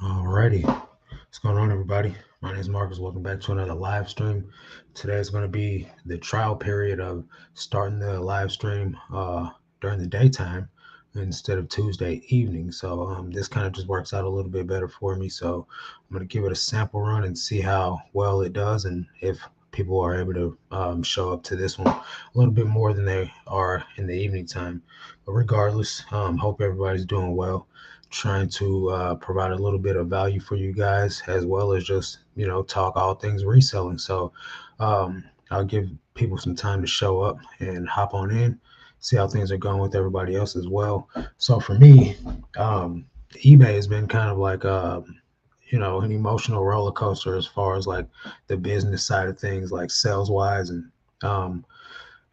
Alrighty, what's going on, everybody? My name is Marcus. Welcome back to another live stream. Today is going to be the trial period of starting the live stream during the daytime instead of Tuesday evening. So this kind of just works out a little bit better for me. So I'm going to give it a sample run and see how well it does, and if people are able to show up to this one a little bit more than they are in the evening time. But regardless, hope everybody's doing well, trying to provide a little bit of value for you guys, as well as just talk all things reselling. So I'll give people some time to show up and hop on in, see how things are going with everybody else as well. So for me, eBay has been kind of like an emotional roller coaster as far as like the business side of things, like sales wise. And um,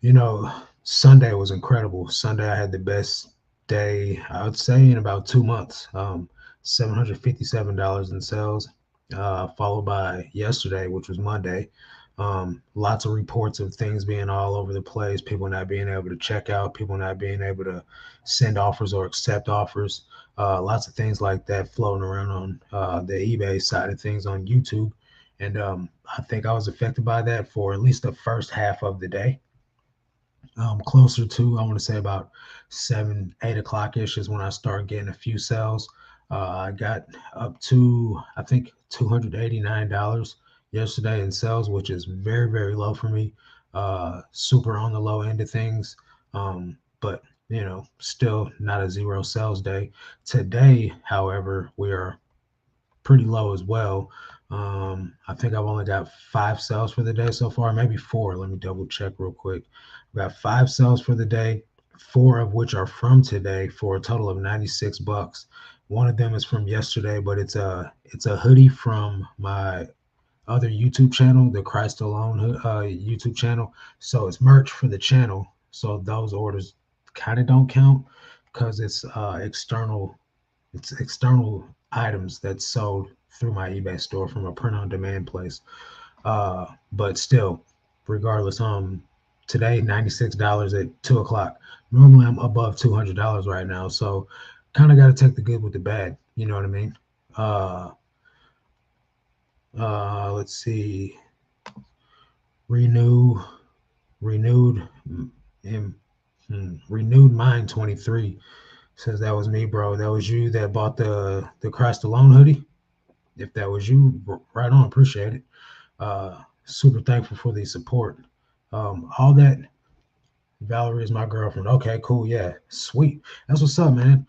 you know, Sunday was incredible. Sunday, I had the best day, I would say, in about 2 months. $757 in sales, followed by yesterday, which was Monday. Lots of reports of things being all over the place, people not being able to check out, people not being able to send offers or accept offers. Lots of things like that floating around on the eBay side of things on YouTube. And I think I was affected by that for at least the first half of the day. Closer to, I want to say about 7, 8 o'clock ish is when I start getting a few sales. I got up to, I think, $289 yesterday in sales, which is very, very low for me. Super on the low end of things. But still not a zero sales day. Today, however, we are pretty low as well. I think I've only got 5 sales for the day so far, maybe 4. Let me double check real quick. I've got 5 sales for the day, 4 of which are from today for a total of 96 bucks. One of them is from yesterday, but it's a hoodie from my other YouTube channel, the Christ Alone YouTube channel. So it's merch for the channel. So those orders kind of don't count because it's external items that's sold through my eBay store from a print-on-demand place. But still, regardless, today $96 at 2 o'clock. Normally I'm above $200 right now, so kind of got to take the good with the bad. You know what I mean? Uh, let's see. Renew, renewed, renewed mind 23 says that was me, bro. That was you that bought the Christ Alone hoodie. If that was you, right on, appreciate it. Super thankful for the support. All that. Valerie is my girlfriend. Okay, cool. Yeah, sweet. That's what's up, man.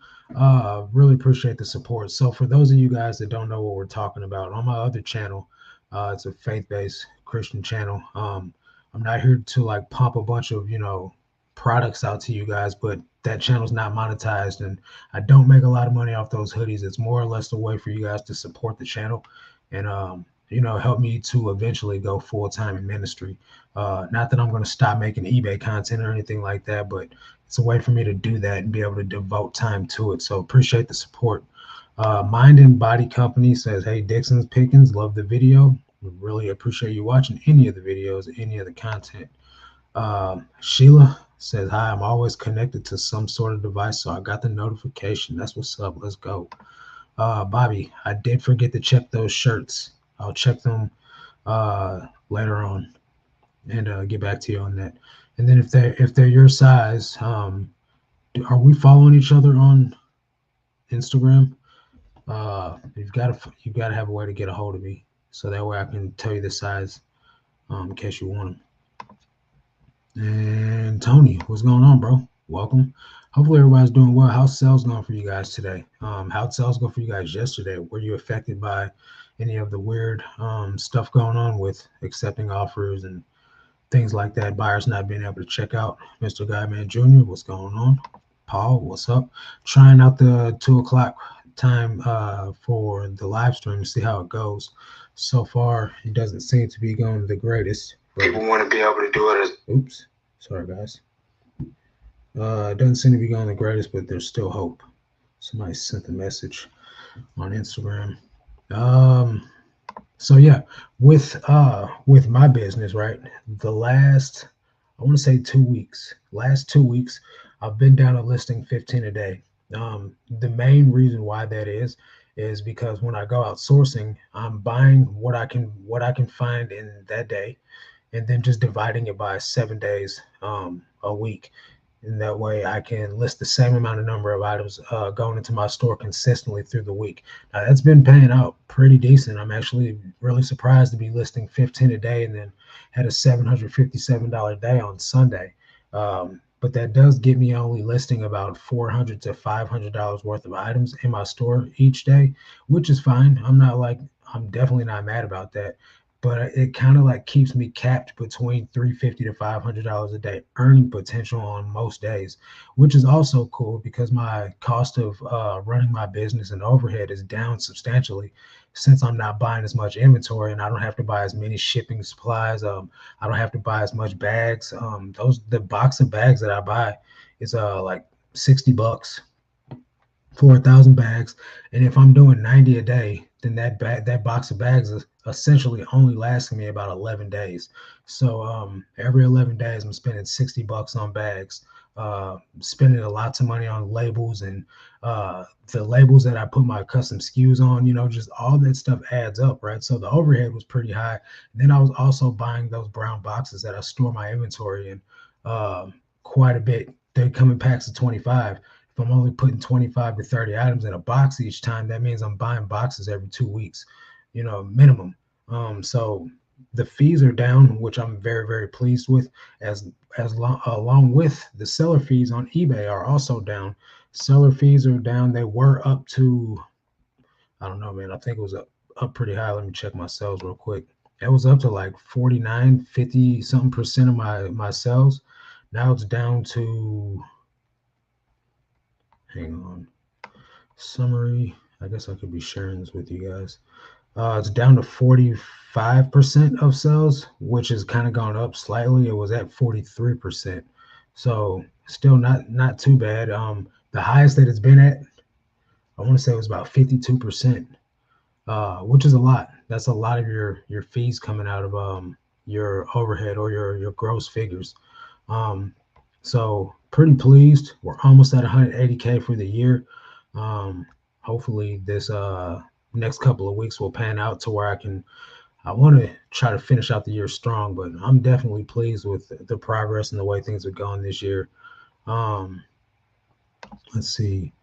Really appreciate the support. So for those of you guys that don't know what we're talking about, on my other channel, it's a faith-based Christian channel. I'm not here to like pump a bunch of products out to you guys, but that channel's not monetized, and I don't make a lot of money off those hoodies. It's more or less a way for you guys to support the channel and help me to eventually go full time in ministry. Not that I'm going to stop making eBay content or anything like that, but it's a way for me to do that and be able to devote time to it. So appreciate the support. Mind and Body Company says, "Hey, Dixon's Pickens, love the video. Really appreciate you watching any of the videos, any of the content." Sheila says, "Hi, I'm always connected to some sort of device, so I got the notification. That's what's up. Let's go." Bobby, I did forget to check those shirts. I'll check them later on and get back to you on that. And then if they're your size, are we following each other on Instagram? You've got to have a way to get a hold of me, so that way I can tell you the size in case you want them. And Tony, what's going on, bro? Welcome. Hopefully everybody's doing well. How's sales going for you guys today? How'd sales go for you guys yesterday? Were you affected by any of the weird stuff going on with accepting offers and things like that? Buyers not being able to check out. Mr. Guyman Jr., what's going on? Paul, what's up? Trying out the 2 o'clock time for the live stream to see how it goes. So far, it doesn't seem to be going the greatest. People want to be able to do it as. Oops. Sorry, guys. It doesn't seem to be going the greatest, but there's still hope. Somebody sent a message on Instagram. So yeah, with my business, right? The last, I want to say 2 weeks. Last 2 weeks, I've been down a listing 15 a day. The main reason why that is is because when I go out sourcing, I'm buying what I can find in that day, and then just dividing it by 7 days a week. And that way I can list the same amount of number of items going into my store consistently through the week. Now, that's been paying out pretty decent. I'm actually really surprised to be listing 15 a day and then had a $757 day on Sunday. But that does get me only listing about $400 to $500 worth of items in my store each day, which is fine. I'm definitely not mad about that, but it kind of like keeps me capped between $350 to $500 a day earning potential on most days, which is also cool because my cost of running my business and overhead is down substantially since I'm not buying as much inventory and I don't have to buy as many shipping supplies. I don't have to buy as much bags. The box of bags that I buy is like $60 for 1,000 bags, and if I'm doing 90 a day, then that box of bags is essentially only lasting me about 11 days. So every 11 days, I'm spending $60 on bags, spending lots of money on labels and the labels that I put my custom SKUs on. Just all that stuff adds up, right? So the overhead was pretty high. Then I was also buying those brown boxes that I store my inventory in quite a bit. They come in packs of 25. If I'm only putting 25 to 30 items in a box each time, that means I'm buying boxes every 2 weeks, minimum. So the fees are down, which I'm very, very pleased with, along with the seller fees on eBay are also down. Seller fees are down. They were up to, I don't know, man. I think it was up pretty high. Let me check my sales real quick. It was up to like 49, 50 something percent of my sales. Now it's down to, hang on, summary. I guess I could be sharing this with you guys. It's down to 45% of sales, which has kind of gone up slightly. It was at 43%. So still not too bad. The highest that it's been at, I want to say it was about 52%, which is a lot. That's a lot of your fees coming out of your overhead or your gross figures. So pretty pleased. We're almost at 180K for the year. Hopefully this next couple of weeks will pan out to where I want to try to finish out the year strong, but I'm definitely pleased with the progress and the way things are going this year. Um, let's see.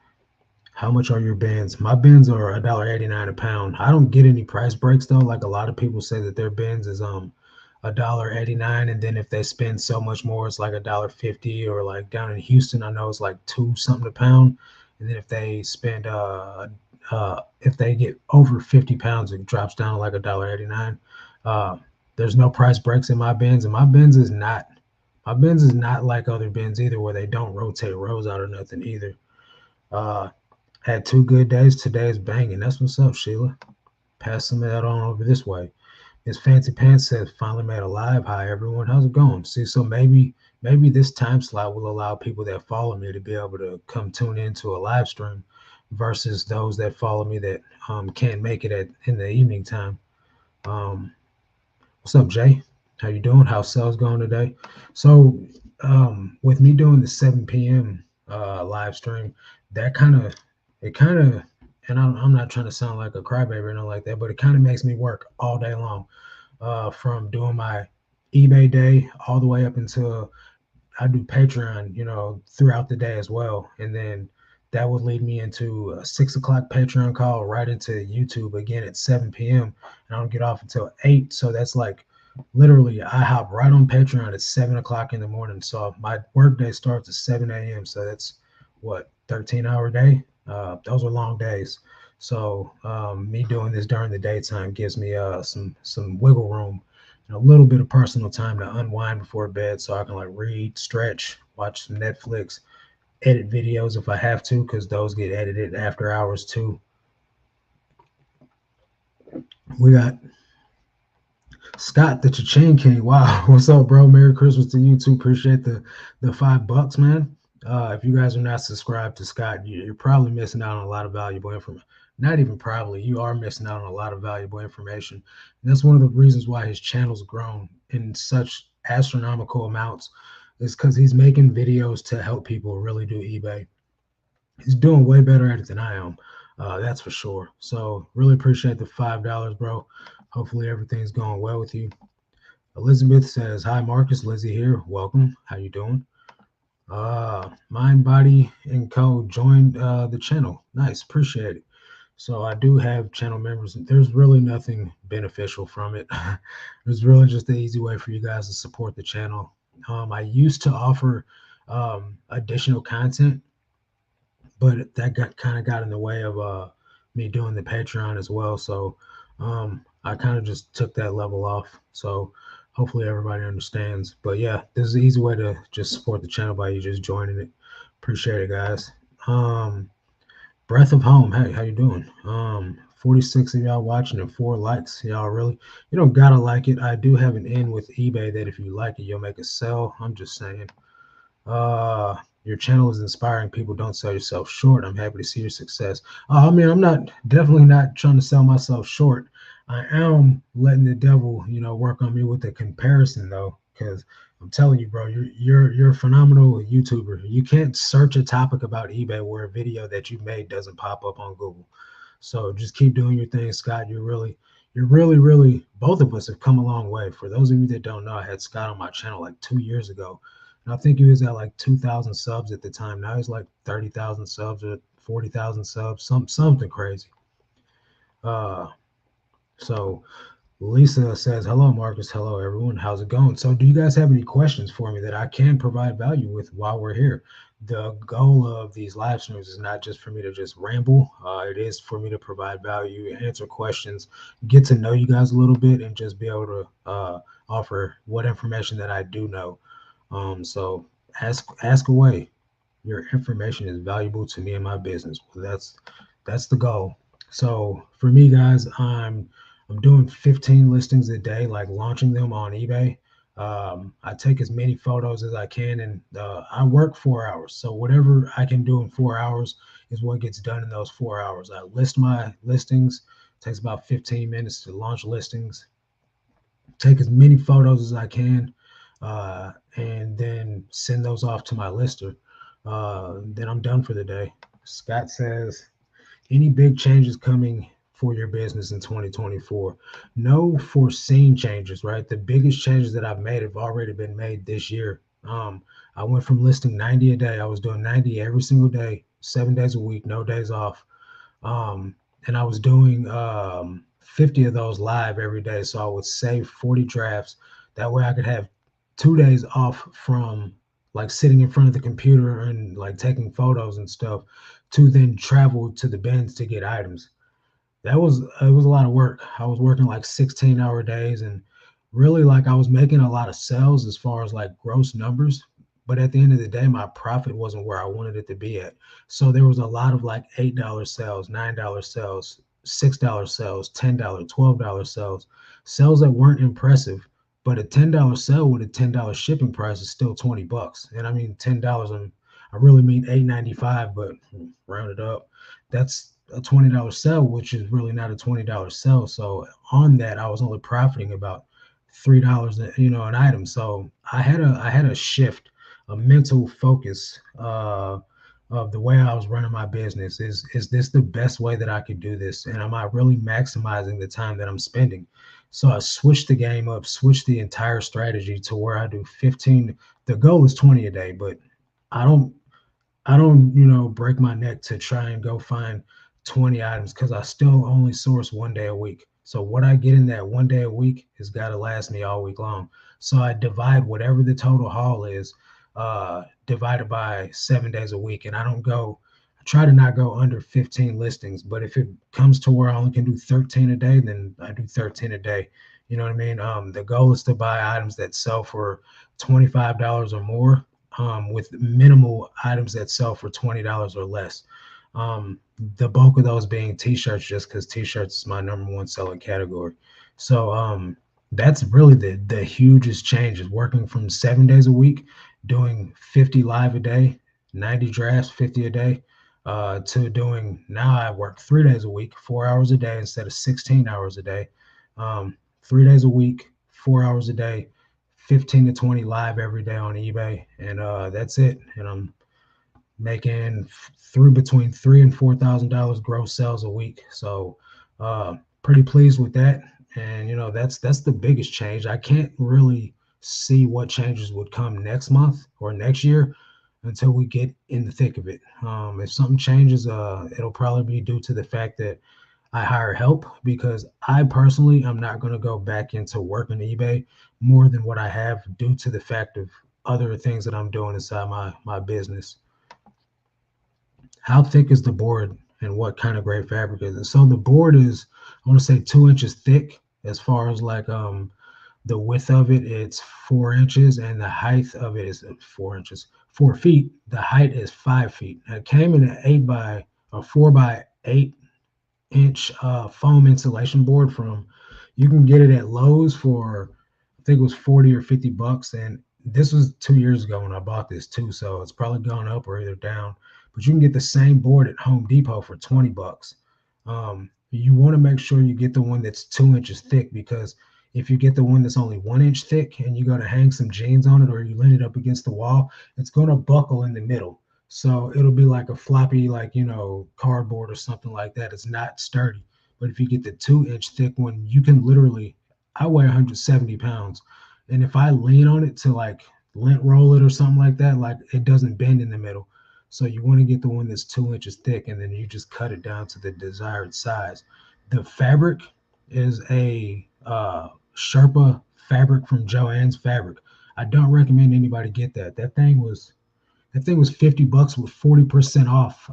How much are your bins? My bins are $1.89 a pound. I don't get any price breaks though. Like a lot of people say that their bins is $1.89, and then if they spend so much more, it's like $1.50. Or like down in Houston, I know it's like two something a pound. And then if they get over 50 pounds, it drops down to like $1.89. Uh, there's no price breaks in my bins, and my bins is not like other bins either, where they don't rotate rows out or nothing either. Uh, had 2 good days. Today's banging. That's what's up, Sheila. Pass some of that on over this way. Miss Fancy Pants says finally made a live. Hi everyone, how's it going? See, so maybe this time slot will allow people that follow me to be able to come tune into a live stream versus those that follow me that can't make it in the evening time. Um, what's up, Jay? How you doing? How's sales going today? So with me doing the 7 p.m. Live stream, that kind of, and I'm not trying to sound like a crybaby or nothing like that, but it kind of makes me work all day long, from doing my eBay day all the way up until I do Patreon, throughout the day as well. And then that would lead me into a 6 o'clock Patreon call right into YouTube again at 7 p.m. And I don't get off until 8. So that's like literally I hop right on Patreon at 7 o'clock in the morning. So my work day starts at 7 a.m. So that's what, 13-hour day? Those are long days. So me doing this during the daytime gives me some wiggle room and a little bit of personal time to unwind before bed, so I can like read, stretch, watch some Netflix, edit videos if I have to, because those get edited after hours too. We got Scott, the Cha-Ching King. Wow, what's up, bro? Merry Christmas to you too. Appreciate the $5, man. If you guys are not subscribed to Scott, you're probably missing out on a lot of valuable information. Not even probably, you are missing out on a lot of valuable information. And that's one of the reasons why his channel's grown in such astronomical amounts, is because he's making videos to help people really do eBay. He's doing way better at it than I am. That's for sure. So really appreciate the $5, bro. Hopefully everything's going well with you. Elizabeth says, "Hi, Marcus. Lizzie here. Welcome. How you doing?" Mind, Body, and Co. joined the channel. Nice. Appreciate it. So I do have channel members. There's really nothing beneficial from it. It's really just the easy way for you guys to support the channel. I used to offer additional content, but that got kind of got in the way of me doing the Patreon as well. So I kind of just took that level off. So hopefully everybody understands. But yeah, this is an easy way to just support the channel by you just joining it. Appreciate it, guys. Breath of Home, hey, how you doing? 46 of y'all watching and 4 likes. Y'all really, you don't gotta like it. I do have an in with eBay that if you like it, you'll make a sell. I'm just saying. Your channel is inspiring people. Don't sell yourself short. I'm happy to see your success. I mean, I'm not definitely not trying to sell myself short. I am letting the devil, work on me with the comparison though, because I'm telling you, bro, you're a phenomenal YouTuber. You can't search a topic about eBay where a video that you made doesn't pop up on Google. So just keep doing your thing, Scott. You're really, both of us have come a long way. For those of you that don't know, I had Scott on my channel like 2 years ago. And I think he was at like 2,000 subs at the time. Now he's like 30,000 subs or 40,000 subs, something crazy. So Lisa says, "Hello, Marcus. Hello, everyone. How's it going?" So, do you guys have any questions for me that I can provide value with while we're here? The goal of these live streams is not just for me to just ramble. It is for me to provide value, answer questions, get to know you guys a little bit, and just be able to offer what information that I do know. So, ask away. Your information is valuable to me and my business. Well, that's the goal. So for me, guys, I'm doing 15 listings a day, like launching them on eBay. I take as many photos as I can, and I work 4 hours. So whatever I can do in 4 hours is what gets done in those 4 hours. I list my listings. It takes about 15 minutes to launch listings. Take as many photos as I can, and then send those off to my lister. Then I'm done for the day. Scott says, "Any big changes coming for your business in 2024?" No foreseen changes, right? The biggest changes that I've made have already been made this year. I went from listing 90 a day. I was doing 90 every single day, 7 days a week, no days off. And I was doing 50 of those live every day. So I would save 40 drafts. That way I could have 2 days off from like sitting in front of the computer and like taking photos and stuff to then travel to the bins to get items. It was a lot of work. I was working like 16-hour days, and really like I was making a lot of sales as far as like gross numbers, but at the end of the day my profit wasn't where I wanted it to be at. So there was a lot of like $8 sales, $9 sales, $6 sales, $10, $12 sales that weren't impressive. But a $10 sale with a $10 shipping price is still $20. And I mean $10, I really mean $8.95, but round it up. That's a $20 sale, which is really not a $20 sale. So on that, I was only profiting about $3, an item. So I had a shift, a mental focus of the way I was running my business. Is this the best way that I could do this? And am I really maximizing the time that I'm spending? So I switched the game up, switched the entire strategy to where I do 15. The goal is 20 a day, but I don't I don't break my neck to try and go find 20 items because I still only source 1 day a week. So what I get in that 1 day a week has got to last me all week long. So I divide whatever the total haul is, divided by 7 days a week. And I try to not go under 15 listings. But if it comes to where I only can do 13 a day, then I do 13 a day. You know what I mean? The goal is to buy items that sell for $25 or more, with minimal items that sell for $20 or less. The bulk of those being t-shirts, just because t-shirts is my number one selling category. So that's really the hugest change, is working from 7 days a week, doing 50 live a day, 90 drafts, 50 a day, to doing now I work 3 days a week, 4 hours a day instead of 16 hours a day. 3 days a week, 4 hours a day, 15 to 20 live every day on eBay, and that's it. And making through between $3,000 and $4,000 gross sales a week. So pretty pleased with that. And that's the biggest change. I can't really see what changes would come next month or next year until we get in the thick of it. If something changes, it'll probably be due to the fact that I hire help, because I personally am not going to go back into working eBay more than what I have, due to the fact of other things that I'm doing inside my business. How thick is the board and what kind of grade fabric is it? So the board is, I want to say, 2 inches thick. As far as like the width of it, it's 4 inches, and the height of it is 4 inches, 4 feet. The height is 5 feet. It came in an 4x8 inch foam insulation board from, you can get it at Lowe's for, I think it was 40 or $50. And this was 2 years ago when I bought this too. So it's probably gone up or either down, but you can get the same board at Home Depot for $20. You want to make sure you get the one that's 2 inches thick, because if you get the one that's only 1 inch thick and you got to hang some jeans on it, or you lean it up against the wall, it's going to buckle in the middle. So it'll be like a floppy, like, cardboard or something like that. It's not sturdy. But if you get the 2 inch thick one, you can literally, I weigh 170 pounds. And if I lean on it to like lint roll it or something like that, like, it doesn't bend in the middle. So you want to get the one that's 2 inches thick, and then you just cut it down to the desired size. The fabric is a Sherpa fabric from Joann's Fabric. I don't recommend anybody get that. That thing was $50 with 40% off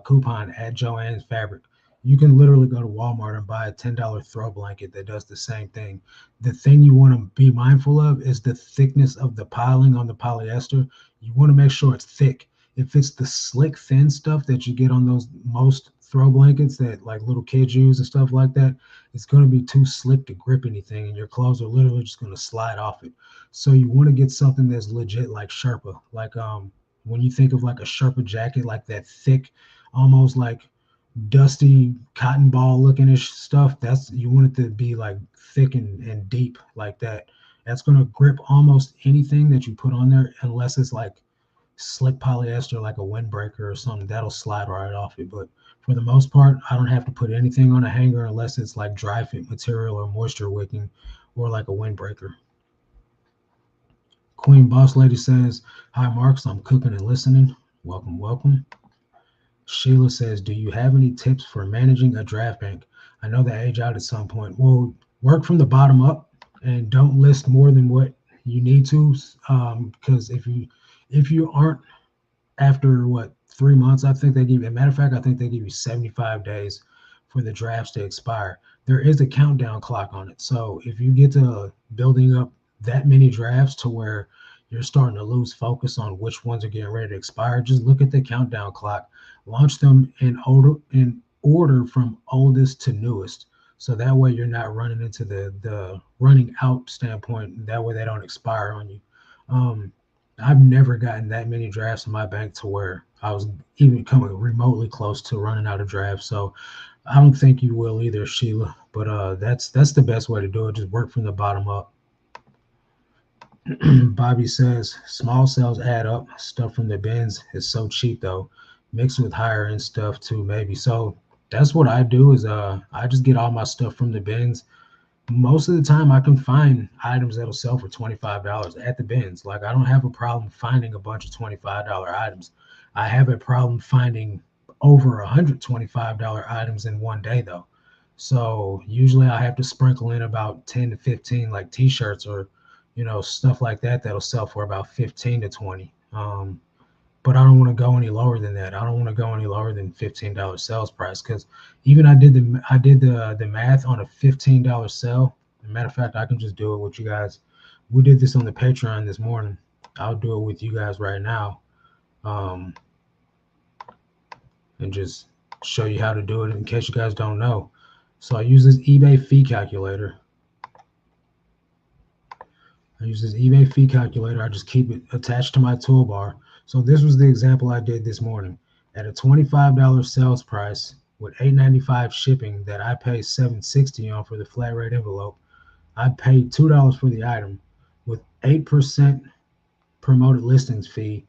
coupon at Joann's Fabric. You can literally go to Walmart and buy a $10 throw blanket that does the same thing. The thing you want to be mindful of is the thickness of the piling on the polyester. You want to make sure it's thick. If it's the slick, thin stuff that you get on those most throw blankets that like little kids use and stuff like that, it's going to be too slick to grip anything, and your clothes are literally just going to slide off it. So you want to get something that's legit, like Sherpa, like when you think of like a Sherpa jacket, like that thick, almost like dusty cotton ball looking ish stuff, that's, you want it to be like thick and deep like that. That's going to grip almost anything that you put on there, unless it's like slick polyester, like a windbreaker or something, that'll slide right off it. But for the most part, I don't have to put anything on a hanger unless it's like dry fit material or moisture wicking or like a windbreaker. Queen Boss Lady says, "Hi, Marks. I'm cooking and listening. Welcome, welcome." Sheila says, "Do you have any tips for managing a draft bank? I know they age out at some point." Well, work from the bottom up and don't list more than what you need to. Because if you aren't, after what, 3 months, I think they give you, a matter of fact, I think they give you 75 days for the drafts to expire. There is a countdown clock on it. So if you get to building up that many drafts to where you're starting to lose focus on which ones are getting ready to expire, just look at the countdown clock, launch them in order from oldest to newest. So that way you're not running into the running out standpoint. That way they don't expire on you. Um, I've never gotten that many drafts in my bank to where I was even coming remotely close to running out of drafts. So I don't think you will either, Sheila. But that's the best way to do it. Just work from the bottom up. Bobby says small sales add up. Stuff from the bins is so cheap though. Mixed with higher end stuff too, maybe. So that's what I do is I just get all my stuff from the bins. Most of the time I can find items that'll sell for $25 at the bins. Like, I don't have a problem finding a bunch of $25 items. I have a problem finding over $125 items in one day though. So usually I have to sprinkle in about 10 to 15 like t-shirts or stuff like that that'll sell for about 15 to 20. But I don't want to go any lower than that. I don't want to go any lower than $15 sales price, because even I did the math on a $15 sale. As a matter of fact, I can just do it with you guys. We did this on the Patreon this morning. I'll do it with you guys right now, um, and just show you how to do it in case you guys don't know. So I use this eBay fee calculator. I just keep it attached to my toolbar. So this was the example I did this morning. At a $25 sales price with $8.95 shipping that I pay $7.60 on for the flat rate envelope, I paid $2 for the item. With 8% promoted listings fee,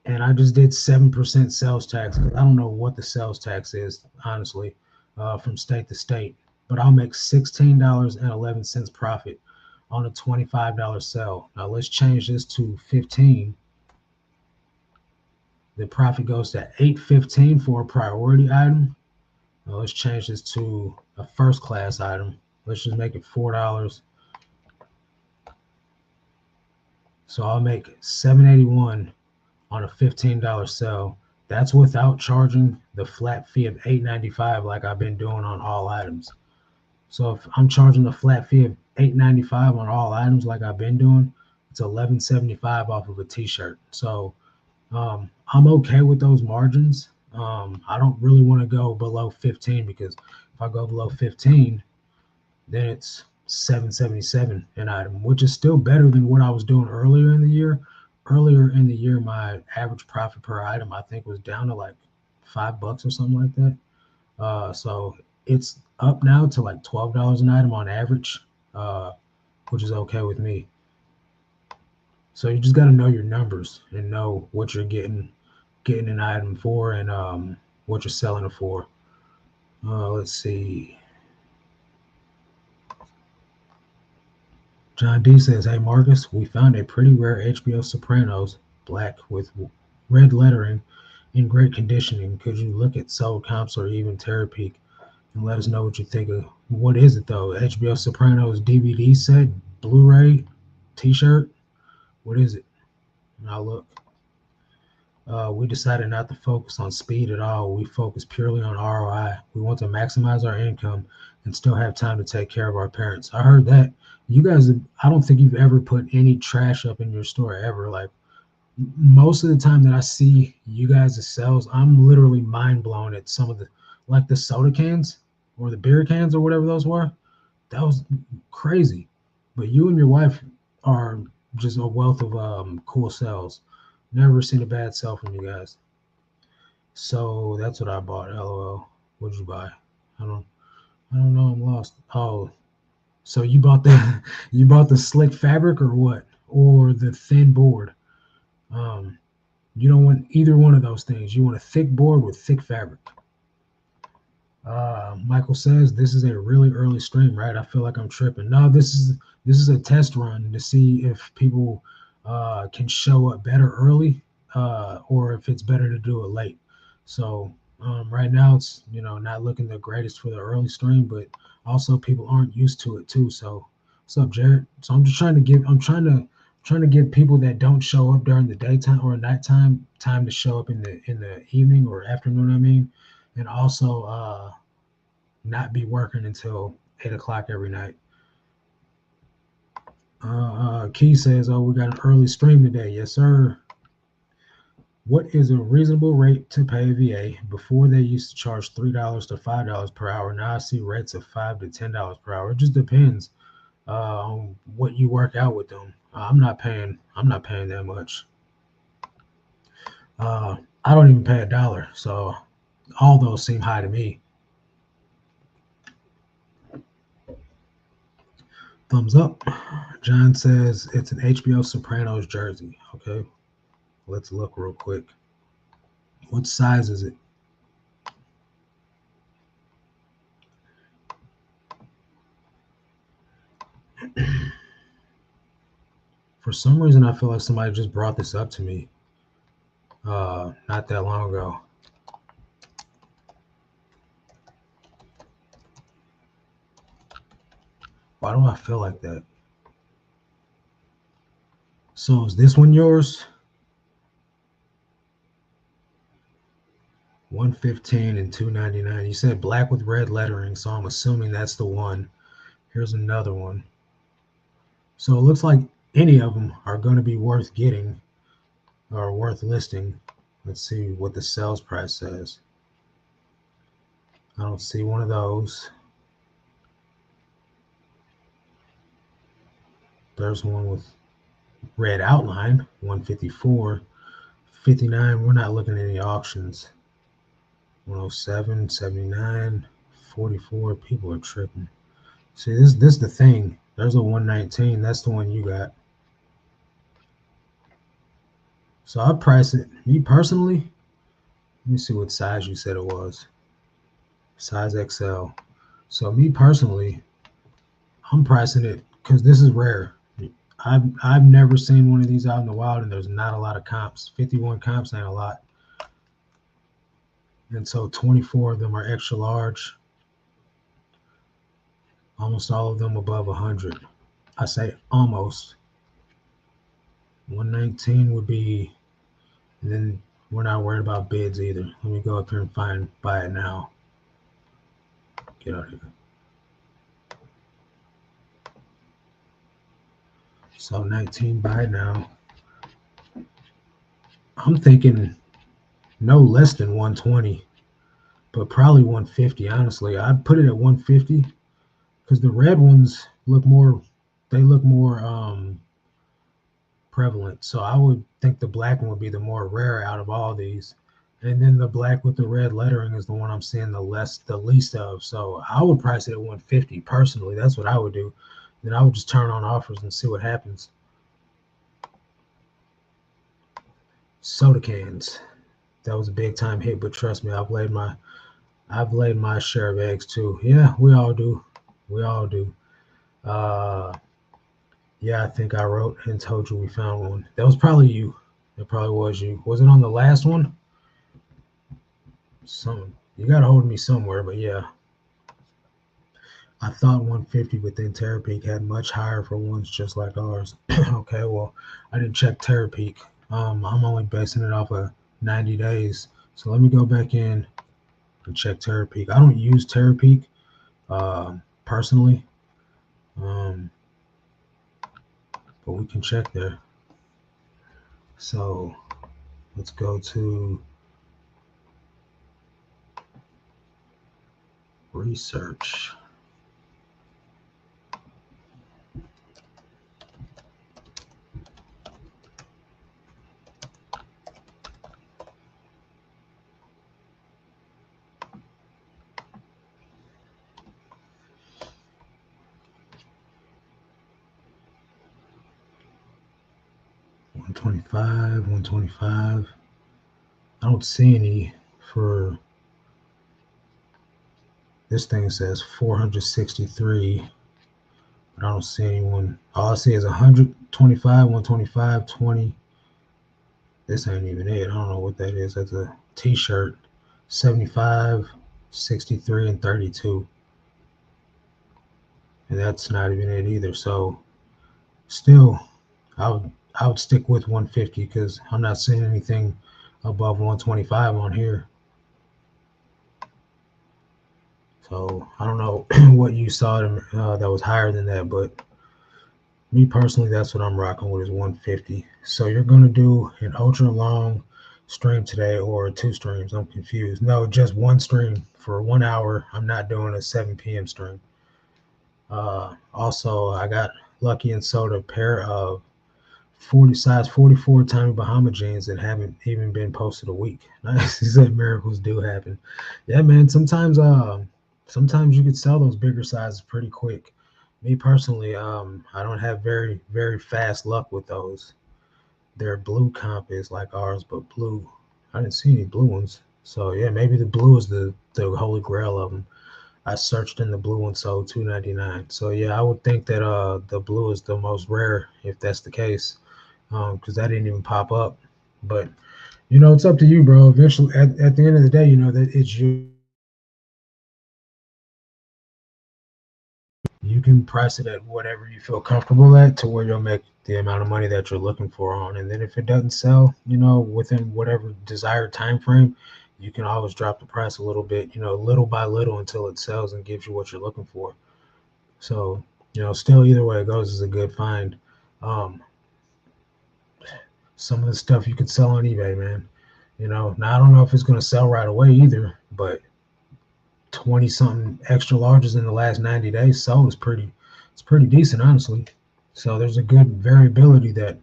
and I just did 7% sales tax because I don't know what the sales tax is, honestly, from state to state. But I'll make $16.11 profit on a $25 sale. Now let's change this to 15. The profit goes to $8.15 for a priority item. Now let's change this to a first class item. Let's just make it $4. So I'll make $7.81 on a $15 sale. That's without charging the flat fee of $8.95 like I've been doing on all items. So if I'm charging the flat fee of $8.95 on all items like I've been doing, it's $11.75 off of a t-shirt. So I'm okay with those margins. I don't really want to go below 15 because if I go below 15, then it's $7.77 an item, which is still better than what I was doing earlier in the year. Earlier in the year, my average profit per item I think was down to like $5 or something like that. So it's up now to like $12 an item on average, which is okay with me. So you just got to know your numbers and know what you're getting an item for, and what you're selling it for. Let's see. John D says, "Hey Marcus, we found a pretty rare HBO Sopranos black with red lettering in great conditioning. Could you look at sold comps or even Terra Peak and let us know what you think of? What is it though? HBO Sopranos DVD set, Blu-ray, T-shirt? What is it?" And I'll look. We decided not to focus on speed at all. We focus purely on ROI. We want to maximize our income and still have time to take care of our parents. I heard that. You guys, I don't think you've ever put any trash up in your store ever. Like most of the time that I see you guys' sales, I'm literally mind blown at some of the, like the soda cans or the beer cans or whatever those were. That was crazy. But you and your wife are just a wealth of cool sales. Never seen a bad sell from you guys. So that's what I bought. LOL. What'd you buy? I don't I don't know. I'm lost. Oh, so you bought the you bought the slick fabric or what? Or the thin board? Um, you don't want either one of those things. You want a thick board with thick fabric. Michael says this is a really early stream, right? I feel like I'm tripping. No, this is a test run to see if people can show up better early, or if it's better to do it late. So right now it's not looking the greatest for the early stream, but also people aren't used to it too. So what's up, Jared? So I'm trying to give people that don't show up during the daytime or nighttime time to show up in the evening or afternoon. I mean, and also not be working until 8 o'clock every night. Key says, "Oh, we got an early stream today." Yes, sir. What is a reasonable rate to pay a VA? Before they used to charge $3 to $5 per hour. Now I see rates of $5 to $10 per hour. It just depends on what you work out with them. I'm not paying. I'm not paying that much. I don't even pay $1, so all those seem high to me. Thumbs up. John says it's an HBO Sopranos jersey. Okay, let's look real quick. What size is it? For some reason, I feel like somebody just brought this up to me not that long ago. Why do I feel like that? So is this one yours? 115 and 299. You said black with red lettering, so I'm assuming that's the one. Here's another one. So it looks like any of them are going to be worth getting or worth listing. Let's see what the sales price says. I don't see one of those. There's one with red outline, 154. 59, we're not looking at any auctions. 107, 79, 44. People are tripping. See, this is the thing. There's a 119. That's the one you got. So I price it, me personally, let me see what size you said it was. Size XL. So me personally, I'm pricing it because this is rare. I've never seen one of these out in the wild, and there's not a lot of comps. 51 comps ain't a lot. And so 24 of them are extra large. Almost all of them above 100. I say almost. 119 would be, and then we're not worried about bids either. Let me go up here and buy it now. Get out of here. So 19 buy it now. I'm thinking no less than 120, but probably 150. Honestly, I'd put it at 150 because the red ones look more. They look more prevalent. So I would think the black one would be the more rare out of all these. And then the black with the red lettering is the one I'm seeing the least of. So I would price it at 150 personally. That's what I would do. Then I would just turn on offers and see what happens. Soda cans. That was a big time hit, but trust me, I've laid my share of eggs too. Yeah, we all do. We all do. Uh yeah, I think I wrote and told you we found one. That was probably you. It probably was you. Was it on the last one? You got a hold of me somewhere, but yeah, I thought 150, but then Terra Peak had much higher for ones just like ours. Okay, well, I didn't check Terra Peak. I'm only basing it off of 90 days. So let me go back in and check Terra Peak. I don't use Terra Peak personally, um, but we can check there. So let's go to research. One 125. I don't see any for this thing says 463, but I don't see anyone. All I see is 125, 125, 20. This ain't even it. I don't know what that is. That's a t-shirt. 75, 63, and 32. And that's not even it either. So still, I would stick with 150 because I'm not seeing anything above 125 on here. So I don't know what you saw that was higher than that, but me personally, that's what I'm rocking with is 150. So you're gonna do an ultra long stream today or two streams? I'm confused. No, just one stream for 1 hour. I'm not doing a 7 p.m. stream. Also, I got lucky and sold a pair of 44 Tommy Bahama jeans that haven't even been posted a week. Nice. He said miracles do happen. Yeah, man. Sometimes you could sell those bigger sizes pretty quick. Me personally, I don't have very, very fast luck with those. Their blue comp is like ours, but blue. I didn't see any blue ones. So yeah, maybe the blue is the holy grail of them. I searched in the blue one, sold $2.99. So yeah, I would think that the blue is the most rare if that's the case, because that didn't even pop up. But it's up to you, bro. Eventually, at the end of the day, that it's you. You can price it at whatever you feel comfortable at to where you'll make the amount of money that you're looking for on. And then if it doesn't sell, within whatever desired time frame, you can always drop the price a little bit, little by little until it sells and gives you what you're looking for. So, still either way it goes is a good find. Um, some of the stuff you could sell on eBay, man. Now I don't know if it's going to sell right away either, but 20 something extra larges in the last 90 days sold is pretty decent, honestly. So there's a good variability that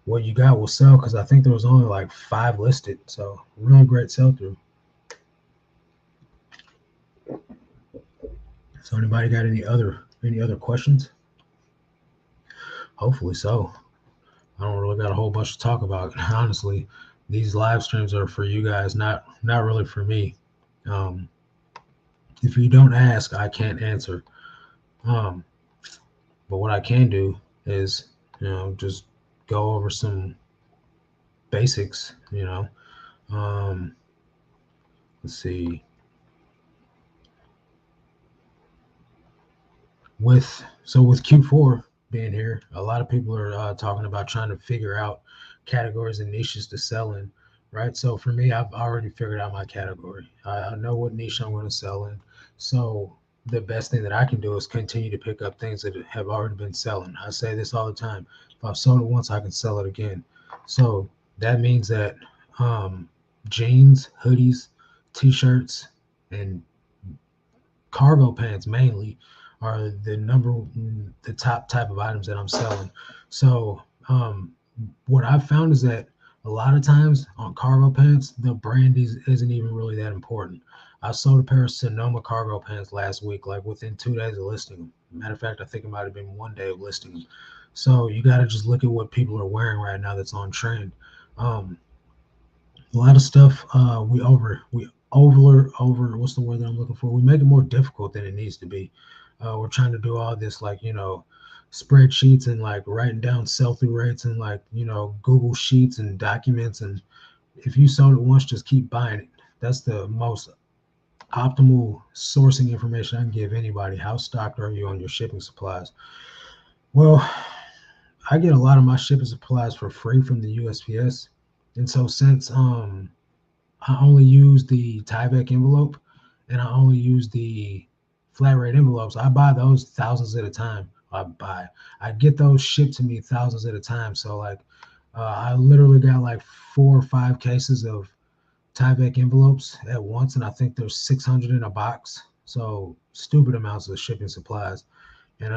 what you got will sell because I think there was only like 5 listed. So really great sell through. So anybody got any other questions? Hopefully so. don't really got a whole bunch to talk about. Honestly, these live streams are for you guys, not really for me. Um, if you don't ask, I can't answer. Um, but what I can do is, just go over some basics. Um, let's see. With Q4 being here, a lot of people are talking about trying to figure out categories and niches to sell in, right? So for me, I've already figured out my category. I know what niche I'm going to sell in. So the best thing that I can do is continue to pick up things that have already been selling. I say this all the time. If I've sold it once, I can sell it again. So that means that jeans, hoodies, t-shirts, and cargo pants mainly are the top type of items that I'm selling. So what I've found is that a lot of times on cargo pants, the brand isn't even really that important. I sold a pair of Sonoma cargo pants last week, like within 2 days of listing them. Matter of fact, I think it might have been one day of listing them. So you got to just look at what people are wearing right now that's on trend. Um, a lot of stuff we over what's the word that I'm looking for? We make it more difficult than it needs to be. We're trying to do all this like spreadsheets and like writing down sell-through rates and like Google Sheets and documents, and if you sold it once, just keep buying it. That's the most optimal sourcing information I can give anybody. How stocked are you on your shipping supplies? Well, I get a lot of my shipping supplies for free from the USPS, and so since I only use the Tyvek envelope and I only use the flat rate envelopes. I buy those thousands at a time. I get those shipped to me thousands at a time. So like, I literally got like 4 or 5 cases of Tyvek envelopes at once, and I think there's 600 in a box. So stupid amounts of shipping supplies, and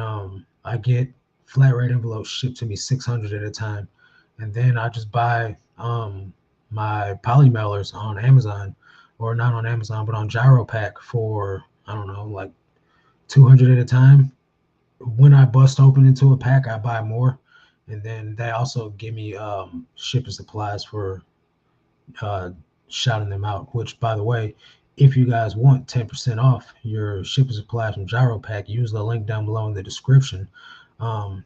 I get flat rate envelopes shipped to me 600 at a time, and then I just buy my poly mailers on Amazon, or not on Amazon, but on GyroPack for I don't know, like 200 at a time. When I bust open into a pack, I buy more, and then they also give me shipping supplies for uh, shouting them out. Which, by the way, if you guys want 10% off your shipping supplies from GyroPack, use the link down below in the description. Um,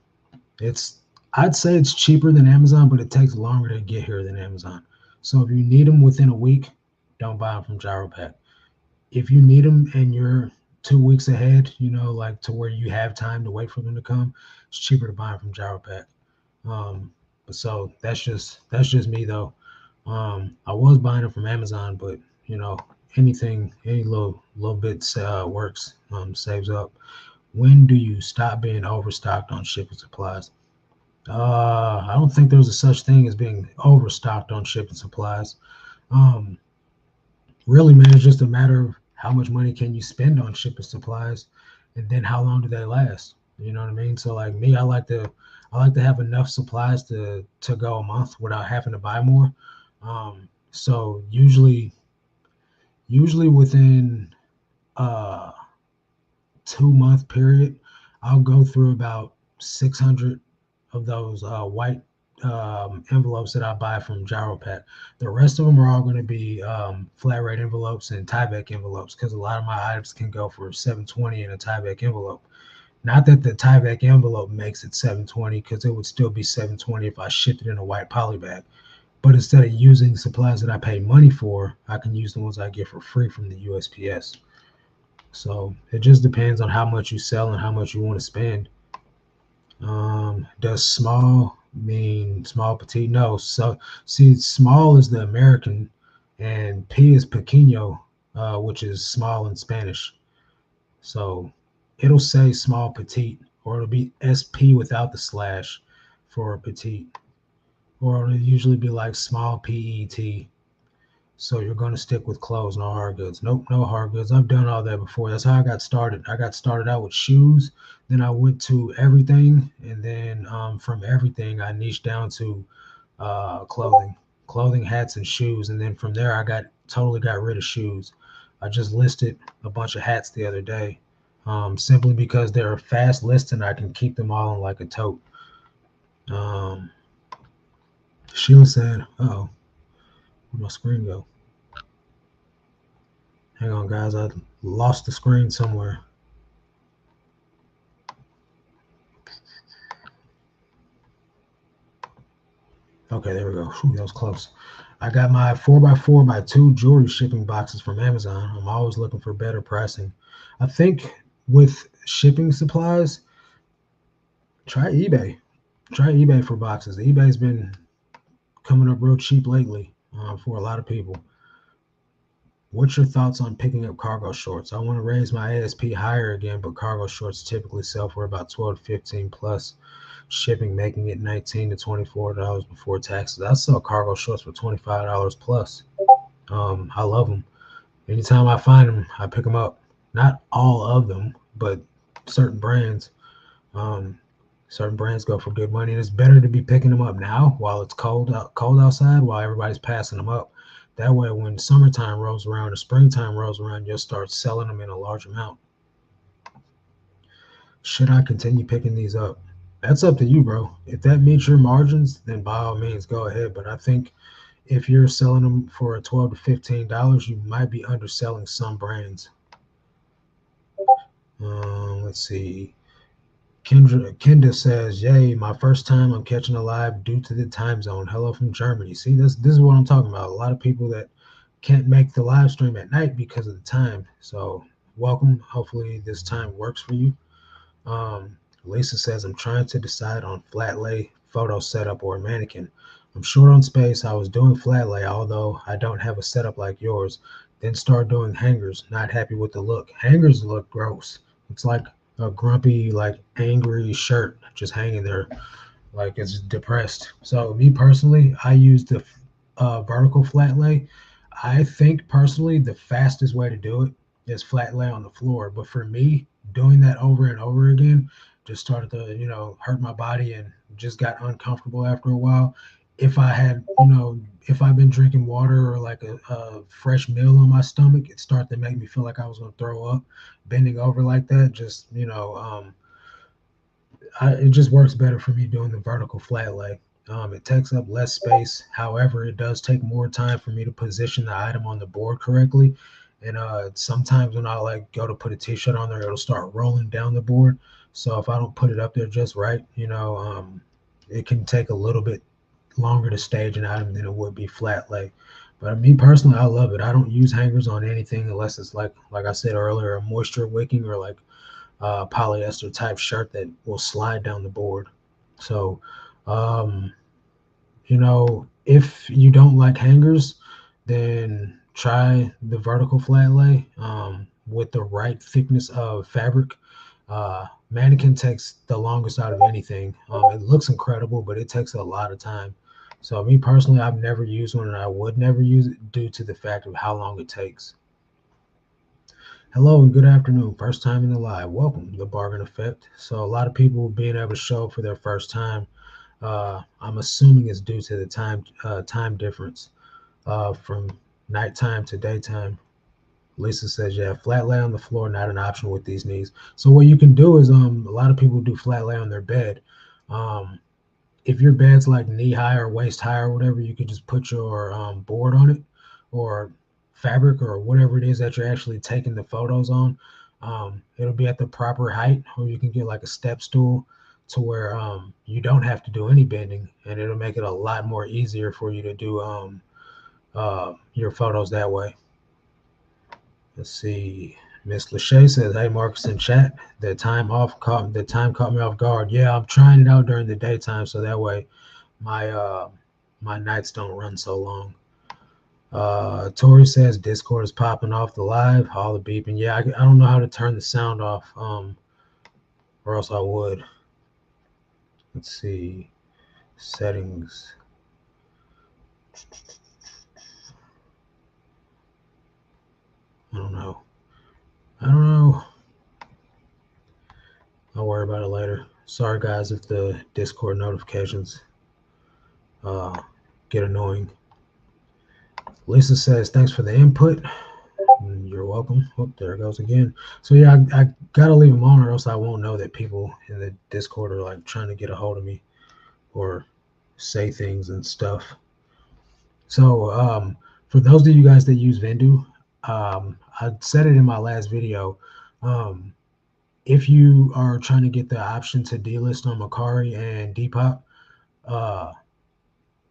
it's I'd say it's cheaper than Amazon, but it takes longer to get here than Amazon. So if you need them within a week, don't buy them from GyroPack. If you need them and you're 2 weeks ahead, like to where you have time to wait for them to come, it's cheaper to buy them from GyroPack. But so that's just me though. I was buying them from Amazon, but any little bit works. Saves up. When do you stop being overstocked on shipping supplies? I don't think there's a such thing as being overstocked on shipping supplies. Um, Really, man, it's just a matter of how much money can you spend on shipping supplies, and then how long do they last? You know what I mean? So, like me, I like to have enough supplies to go a month without having to buy more. So usually within a 2 month period, I'll go through about 600 of those white envelopes that I buy from GyroPack. The rest of them are all going to be flat rate envelopes and Tyvek envelopes, because a lot of my items can go for 720 in a Tyvek envelope. Not that the Tyvek envelope makes it 720, because it would still be 720 if I shipped it in a white poly bag. But instead of using supplies that I pay money for, I can use the ones I get for free from the USPS. So it just depends on how much you sell and how much you want to spend. Does small mean small petite? No. So see, small is the American, and P is pequeño, which is small in Spanish. So it'll say small petite, or it'll be SP without the slash for petite, or it'll usually be like small PET. So you're going to stick with clothes, no hard goods. Nope, no hard goods. I've done all that before. That's how I got started. I got started out with shoes. Then I went to everything. And then from everything, I niched down to clothing, hats, and shoes. And then from there, I totally got rid of shoes. I just listed a bunch of hats the other day, simply because they're fast listing. I can keep them all in like a tote. Um, Sheila said, "Uh-oh, where'd my screen go? Hang on, guys. I lost the screen somewhere. Okay, there we go. Whew, that was close. I got my 4x4x2 jewelry shipping boxes from Amazon. I'm always looking for better pricing. I think with shipping supplies, try eBay. Try eBay for boxes. eBay's been coming up real cheap lately for a lot of people. What's your thoughts on picking up cargo shorts? I want to raise my ASP higher again, but cargo shorts typically sell for about 12 to 15 plus shipping, making it $19 to $24 before taxes. I sell cargo shorts for $25 plus. I love them. Anytime I find them, I pick them up. Not all of them, but certain brands. Um, certain brands go for good money, and it's better to be picking them up now while it's cold outside, while everybody's passing them up. That way, when summertime rolls around or springtime rolls around, you'll start selling them in a large amount. Should I continue picking these up? That's up to you, bro. If that meets your margins, then by all means go ahead. But I think if you're selling them for $12 to $15, you might be underselling some brands. Let's see. Kenda says, "Yay, my first time I'm catching a live due to the time zone. Hello from Germany." See, this is what I'm talking about. A lot of people that can't make the live stream at night because of the time. So welcome. Hopefully this time works for you. Lisa says, "I'm trying to decide on flat lay, photo setup, or a mannequin. I'm short on space. I was doing flat lay, although I don't have a setup like yours. Then start doing hangers. Not happy with the look. Hangers look gross. It's like a grumpy, like angry shirt just hanging there, like it's depressed. So me personally, I use the vertical flat lay. I think personally the fastest way to do it is flat lay on the floor. But for me, doing that over and over again just started to, hurt my body and just got uncomfortable after a while. If I had, if I've been drinking water or like a fresh meal on my stomach, it started to make me feel like I was going to throw up. Bending over like that, just, it just works better for me doing the vertical flat lay. It takes up less space. However, it does take more time for me to position the item on the board correctly. And sometimes when I like go to put a t-shirt on there, it'll start rolling down the board. So if I don't put it up there just right, it can take a little bit longer to stage an item than it would be flat lay. But me personally, I love it. I don't use hangers on anything unless it's like I said earlier, a moisture wicking or like polyester type shirt that will slide down the board. So, um, if you don't like hangers, then try the vertical flat lay with the right thickness of fabric. Mannequin takes the longest out of anything. It looks incredible, but it takes a lot of time. So me personally, I've never used one and I would never use it due to the fact of how long it takes. Hello and good afternoon. First time in the live. Welcome to the Bargain Effect. So a lot of people being able to show up for their first time, I'm assuming it's due to the time difference from nighttime to daytime. Lisa says, "Yeah, flat lay on the floor, not an option with these knees." So what you can do is, a lot of people do flat lay on their bed. Um, if your bed's like knee high or waist high or whatever, you could just put your board on it or fabric or whatever it is that you're actually taking the photos on. It'll be at the proper height, or you can get like a step stool to where you don't have to do any bending, and it'll make it a lot more easier for you to do your photos that way. Let's see. Miss Lachey says, "Hey, Marcus in chat. The time caught me off guard. Yeah, I'm trying it out during the daytime, so that way my nights don't run so long." Tori says Discord is popping off the live, all the beeping. Yeah, I don't know how to turn the sound off, or else I would. Let's see. Settings. I don't know. I'll worry about it later. Sorry, guys, if the Discord notifications get annoying. Lisa says, "Thanks for the input." You're welcome. Oh, there it goes again. So yeah, I gotta leave them on, or else I won't know that people in the Discord are like trying to get a hold of me or say things and stuff. So for those of you guys that use Vendu, I said it in my last video. If you are trying to get the option to delist on Mercari and Depop, uh,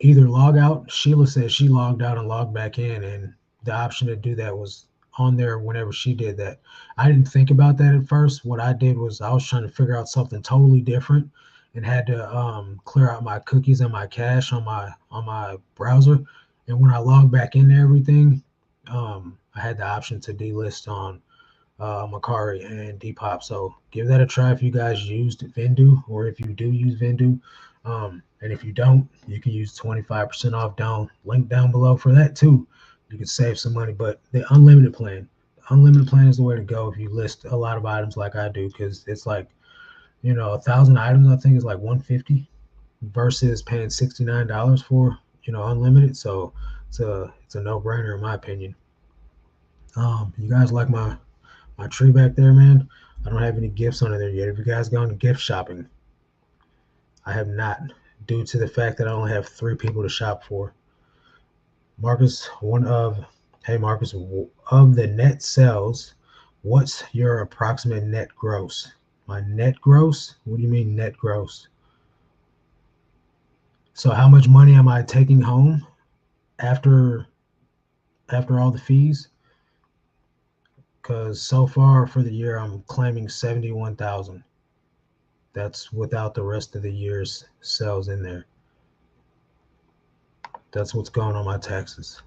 either log out. Sheila said she logged out and logged back in, and the option to do that was on there whenever she did that. I didn't think about that at first. What I did was I was trying to figure out something totally different and had to clear out my cookies and my cache on my browser. And when I logged back into everything, I had the option to delist on Mercari and Depop. So give that a try if you guys used Vendu, or if you do use Vendu. And if you don't, you can use 25% off link down below for that too. You can save some money. But the unlimited plan is the way to go if you list a lot of items like I do, because it's like, 1,000 items, I think is like 150 versus paying $69 for, unlimited. So it's a no-brainer in my opinion. You guys like my tree back there, man? I don't have any gifts under there yet. If you guys gone gift shopping, I have not, due to the fact that I only have 3 people to shop for. Marcus, hey Marcus, of the net sales, what's your approximate net gross? My net gross? What do you mean net gross? So how much money am I taking home after all the fees? Because so far for the year, I'm claiming 71,000. That's without the rest of the year's sales in there. That's what's going on my taxes.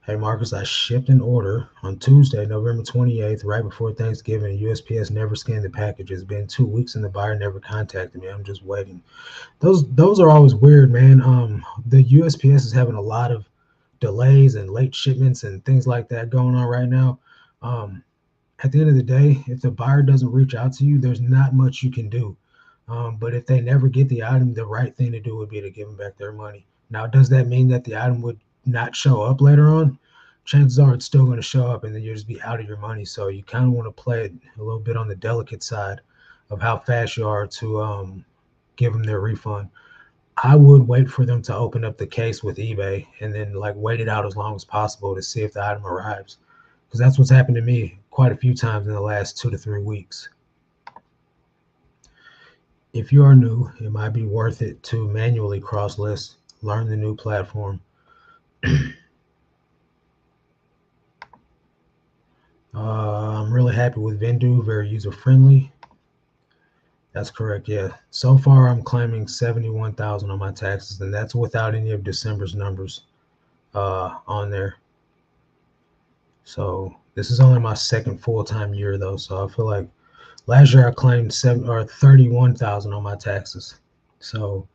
Hey Marcus, I shipped an order on Tuesday, November 28th, right before Thanksgiving. USPS never scanned the package. It's been 2 weeks and the buyer never contacted me. I'm just waiting. Those are always weird, man. The USPS is having a lot of delays and late shipments and things like that going on right now. At the end of the day, if the buyer doesn't reach out to you, there's not much you can do. But if they never get the item, the right thing to do would be to give them back their money. Now, does that mean that the item would not show up later on? Chances are it's still going to show up, and then you'll just be out of your money. So you kind of want to play it a little bit on the delicate side of how fast you are to give them their refund. I would wait for them to open up the case with eBay and then wait it out as long as possible to see if the item arrives, because that's what's happened to me quite a few times in the last 2 to 3 weeks. If you are new, it might be worth it to manually cross list, learn the new platform. I'm really happy with Vendu, very user friendly. That's correct, yeah. So far, I'm claiming 71,000 on my taxes, and that's without any of December's numbers on there. So this is only my second full-time year, though. So I feel like last year I claimed 31,000 on my taxes. So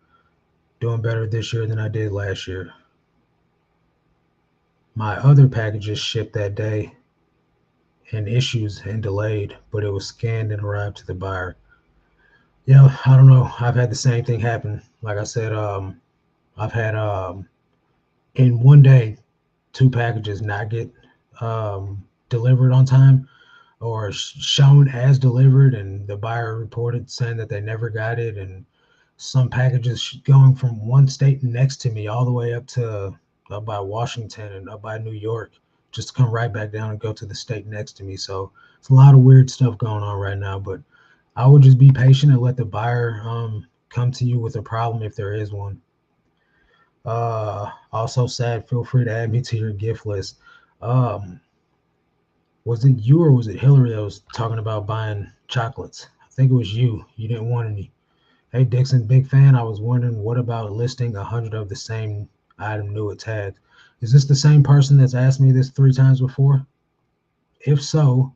doing better this year than I did last year. My other packages shipped that day and issues and delayed, but it was scanned and arrived to the buyer. Yeah, I don't know. I've had the same thing happen. Like I said, I've had in one day 2 packages not get delivered on time, or shown as delivered, and the buyer reported saying that they never got it. And some packages going from one state next to me all the way up by Washington and up by New York, just to come right back down and go to the state next to me. So it's a lot of weird stuff going on right now, but I would just be patient and let the buyer come to you with a problem if there is one. Also, Sad, feel free to add me to your gift list. Was it you or was it Hillary that was talking about buying chocolates? I think it was you. You didn't want any. Hey Dixon, big fan. I was wondering, what about listing 100 of the same item new at tags? Is this the same person that's asked me this 3 times before? If so,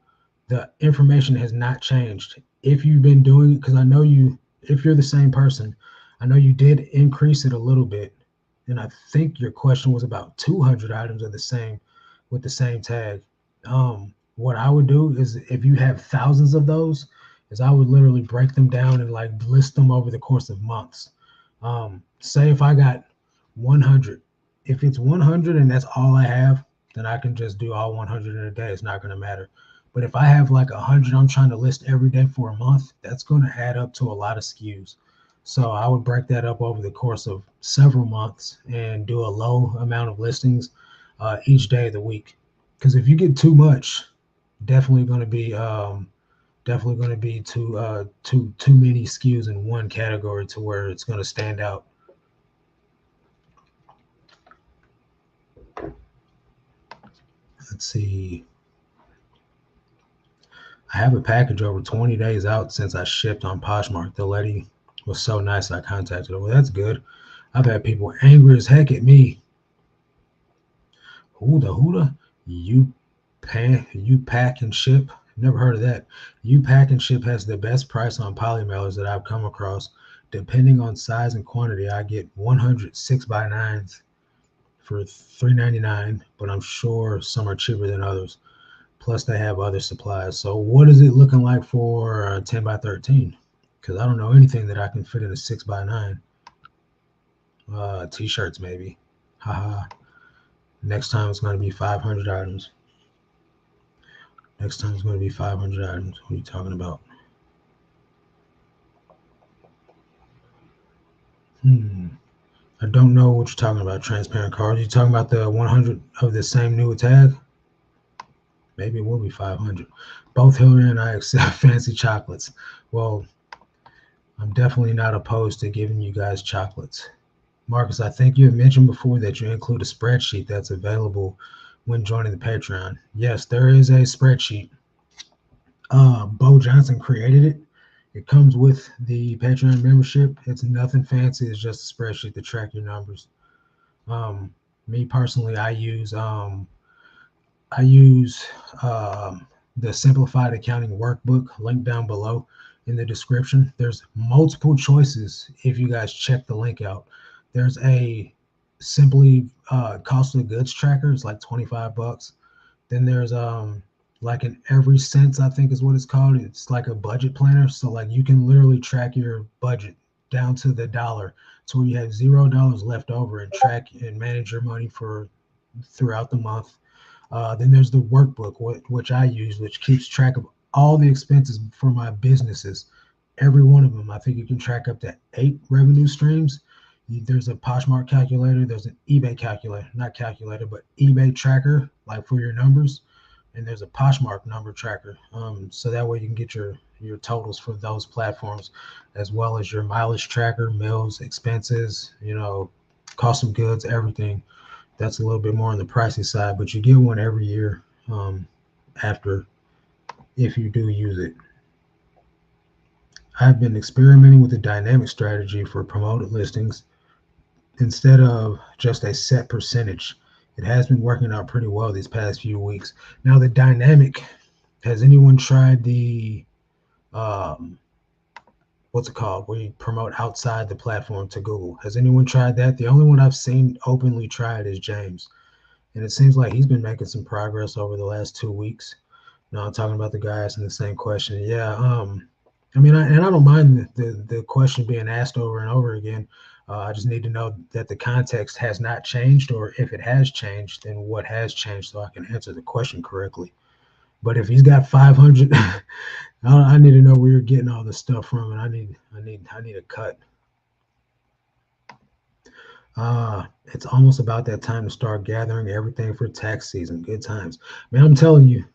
the information has not changed. If you've been doing it, because I know if you're the same person, I know you did increase it a little bit. And I think your question was about 200 items of with the same tag. What I would do is, if you have thousands of those, is I would literally break them down and list them over the course of months. Say if I got 100, if it's 100 and that's all I have, then I can just do all 100 in a day. It's not going to matter. But if I have 100 I'm trying to list every day for a month, that's going to add up to a lot of SKUs. So I would break that up over the course of several months and do a low amount of listings each day of the week. Because if you get too much, definitely going to be too many SKUs in one category to where it's going to stand out. Let's see. I have a package over 20 days out since I shipped on Poshmark. The lady was so nice I contacted her. Well, that's good. I've had people angry as heck at me. Huda, you you pack and ship. Never heard of that. You pack and ship has the best price on poly mailers that I've come across. Depending on size and quantity, I get 100 6x9s for $3.99, but I'm sure some are cheaper than others. Plus, they have other supplies. So, what is it looking like for 10 by 13? Because I don't know anything that I can fit in a 6x9. T-shirts maybe. Haha. Next time it's going to be 500 items. Next time it's going to be 500 items. What are you talking about? I don't know what you're talking about. Transparent cards. You talking about the 100 of the same new tag? Maybe it will be 500. Both Hillary and I accept fancy chocolates. Well, I'm definitely not opposed to giving you guys chocolates. Marcus, I think you had mentioned before that you include a spreadsheet that's available when joining the Patreon. Yes, there is a spreadsheet. Bo Johnson created it. It comes with the Patreon membership. It's nothing fancy. It's just a spreadsheet to track your numbers. Me personally, I use the Simplified Accounting Workbook, link down below in the description. There's multiple choices if you guys check the link out. There's a simply cost of goods tracker. It's like 25 bucks. Then there's like an every cents, I think is what it's called. It's like a budget planner. So like you can literally track your budget down to the dollar to where you have $0 left over and track and manage your money for throughout the month. Then there's the workbook, which I use, which keeps track of all the expenses for my businesses. Every one of them. I think you can track up to 8 revenue streams. There's a Poshmark calculator. There's an eBay calculator, not calculator, but eBay tracker, like for your numbers. And there's a Poshmark number tracker. So that way you can get your totals for those platforms, as well as your mileage tracker, meals, expenses, cost of goods, everything. That's a little bit more on the pricey side, but you get one every year after, if you do use it. I've been experimenting with a dynamic strategy for promoted listings instead of just a set percentage. It has been working out pretty well these past few weeks. Now, the dynamic, has anyone tried the what's it called, where you promote outside the platform to Google? Has anyone tried that? The only one I've seen openly tried is James. And it seems like he's been making some progress over the last 2 weeks. Now I'm talking about the guy asking the same question. Yeah, I mean, I don't mind the question being asked over and over again. I just need to know that the context has not changed, or if it has changed, then what has changed, so I can answer the question correctly. But if he's got 500, I need to know where you're getting all this stuff from, and I need a cut. It's almost about that time to start gathering everything for tax season. Good times, man. I'm telling you,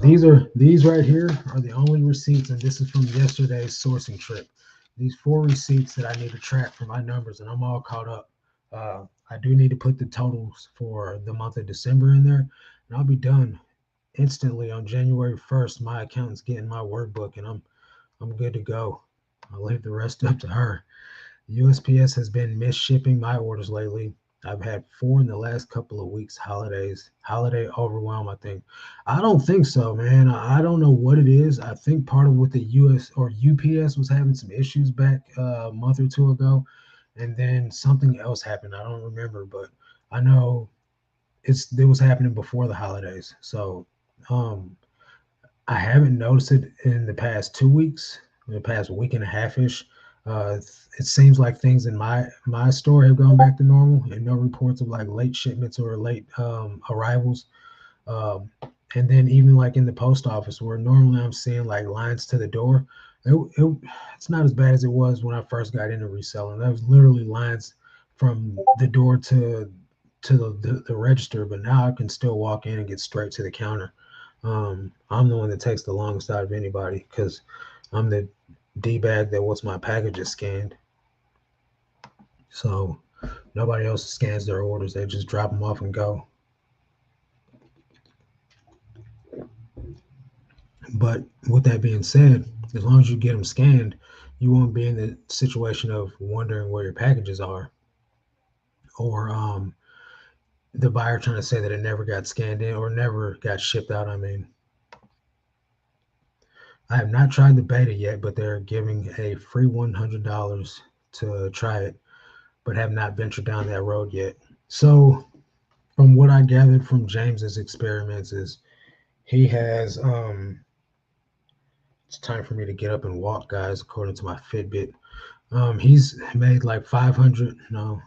these right here are the only receipts, and this is from yesterday's sourcing trip. These 4 receipts that I need to track for my numbers, and I'm all caught up. I do need to put the totals for the month of December in there, and I'll be done instantly on January 1st. My accountant's getting my workbook, and I'm good to go. I'll leave the rest up to her. USPS has been misshipping my orders lately. I've had 4 in the last couple of weeks. Holiday overwhelm, I think. I don't think so, man. I don't know what it is. I think part of what the US or UPS was having some issues back a month or 2 ago, and then something else happened. I don't remember, but I know it was happening before the holidays. So I haven't noticed it in the past 2 weeks, in the past week and a half ish. It seems like things in my store have gone back to normal, and no reports of like late shipments or late arrivals. Um, and then even like in the post office, where normally I'm seeing like lines to the door, It's not as bad as it was when I first got into reselling. That was literally lines from the door to the register, but now I can still walk in and get straight to the counter. I'm the one that takes the longest out of anybody because I'm the D bag that wants my packages scanned. So nobody else scans their orders; they just drop them off and go. But with that being said, as long as you get them scanned, you won't be in the situation of wondering where your packages are, or the buyer trying to say that it never got scanned in or never got shipped out. I mean, I have not tried the beta yet, but they're giving a free $100 to try it, but have not ventured down that road yet. So, from what I gathered from James's experiments, is he has it's time for me to get up and walk, guys, according to my Fitbit. He's made like 500, no,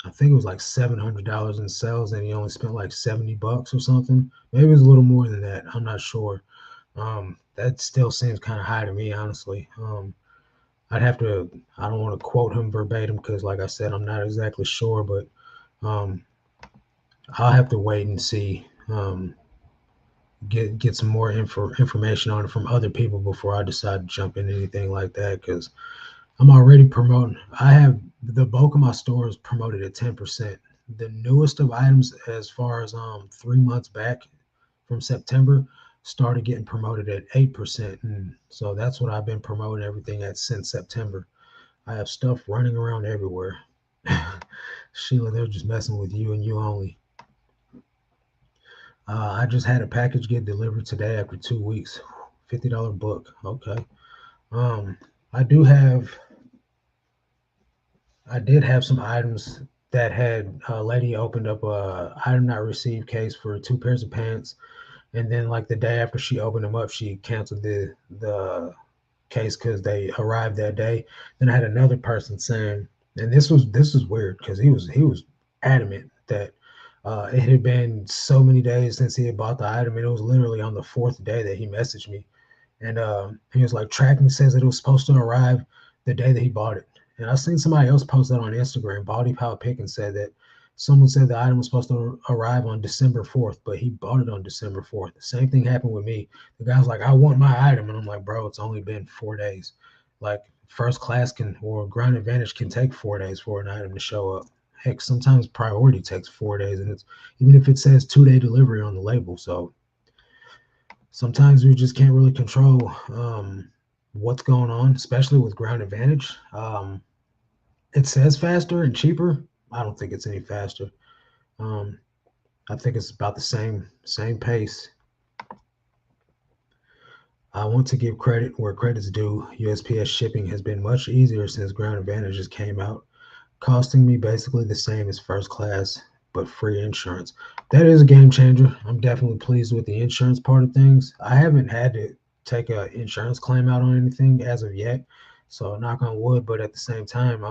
I think it was like $700 in sales, and he only spent like $70 or something. Maybe it was a little more than that. I'm not sure. That still seems kind of high to me, honestly. I'd have to. I don't want to quote him verbatim because, like I said, I'm not exactly sure, but um, I'll have to wait and see. Get some more information on it from other people before I decide to jump into anything like that because I'm already promoting. I have the bulk of my stores promoted at 10%. The newest of items, as far as 3 months back from September, started getting promoted at 8%. And so that's what I've been promoting everything at since September. I have stuff running around everywhere. Sheila, they're just messing with you and you only. I just had a package get delivered today after 2 weeks. $50 book. Okay. Um, I do have I did have some items that had a lady opened up a item not received case for two pairs of pants, and then like the day after she opened them up, she canceled the case because they arrived that day. Then I had another person saying, and this was weird because he was adamant that it had been so many days since he had bought the item, and it was literally on the fourth day that he messaged me. And he was like, tracking says that it was supposed to arrive the day that he bought it. And I seen somebody else post that on Instagram. Baldy Power Pickens said that someone said the item was supposed to arrive on December 4th, but he bought it on December 4th. The same thing happened with me. The guy's like, I want my item. And I'm like, bro, it's only been 4 days. Like, first class can, or Ground Advantage can take 4 days for an item to show up. Heck, sometimes priority takes 4 days, and it's even if it says 2 day delivery on the label. So sometimes we just can't really control what's going on, especially with Ground Advantage. It says faster and cheaper. I don't think it's any faster. Um, I think it's about the same pace. I want to give credit where credit's due. USPS shipping has been much easier since Ground Advantages came out, costing me basically the same as first class, but free insurance. That is a game changer. I'm definitely pleased with the insurance part of things. I haven't had to take an insurance claim out on anything as of yet, so knock on wood. But at the same time,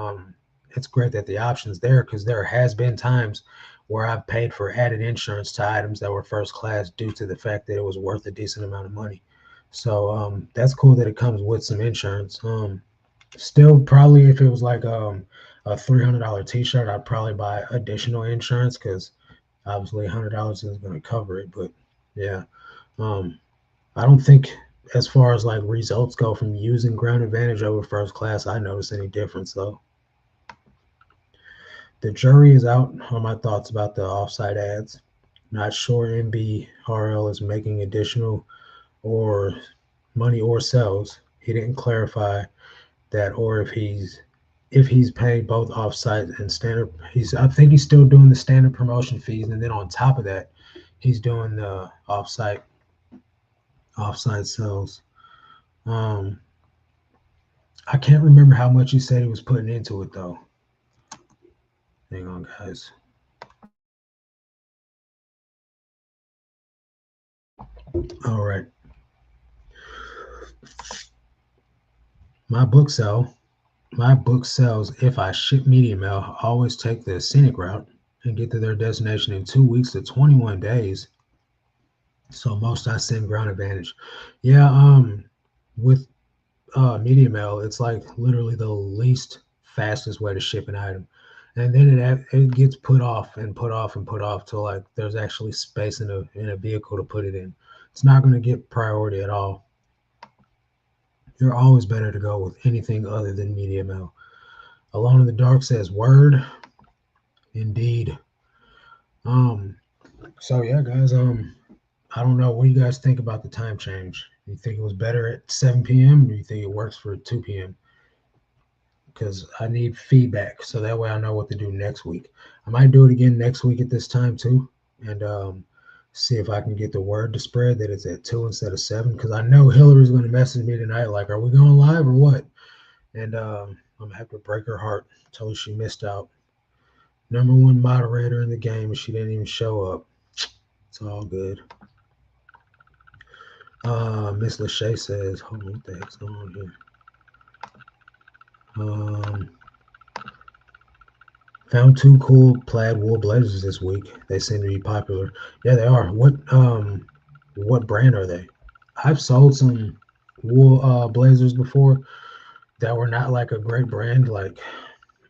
it's great that the option's there because there has been times where I've paid for added insurance to items that were first class due to the fact that it was worth a decent amount of money. So that's cool that it comes with some insurance. Still, probably if it was like a $300 T-shirt, I'd probably buy additional insurance because obviously $100 isn't going to cover it. But yeah, um, I don't think as far as like results go from using Ground Advantage over first class, I notice any difference though. The jury is out on my thoughts about the offsite ads. Not sure MBRL is making additional or money or sales. He didn't clarify that, or if he's paying both offsite and standard. I think he's still doing the standard promotion fees, and then on top of that, he's doing the offsite sales. Um, I can't remember how much he said he was putting into it though. Hang on, guys. All right, my book sell. My book sells if I ship media mail. I always take the scenic route and get to their destination in 2 weeks to 21 days. So most I send Ground Advantage. Yeah, with media mail, it's like literally the least fastest way to ship an item. And then it gets put off and put off and put off till like there's actually space in a vehicle to put it in. It's not going to get priority at all. You're always better to go with anything other than media mail. Alone in the Dark says word indeed. Um so yeah guys, I don't know, what do you guys think about the time change? You think it was better at 7 p.m. or do you think it works for 2 p.m.? Because I need feedback so that way I know what to do next week. I might do it again next week at this time too, and see if I can get the word to spread that it's at 2 instead of 7. Because I know Hillary's going to message me tonight like, "Are we going live or what?" And I'm gonna have to break her heart. Tell her she missed out. Number one moderator in the game, and she didn't even show up. It's all good. Miss Lachey says, "Hold on, what the heck's going on here?" Um, Found two cool plaid wool blazers this week. They seem to be popular. Yeah, they are. What brand are they? I've sold some wool blazers before that were not like a great brand. Like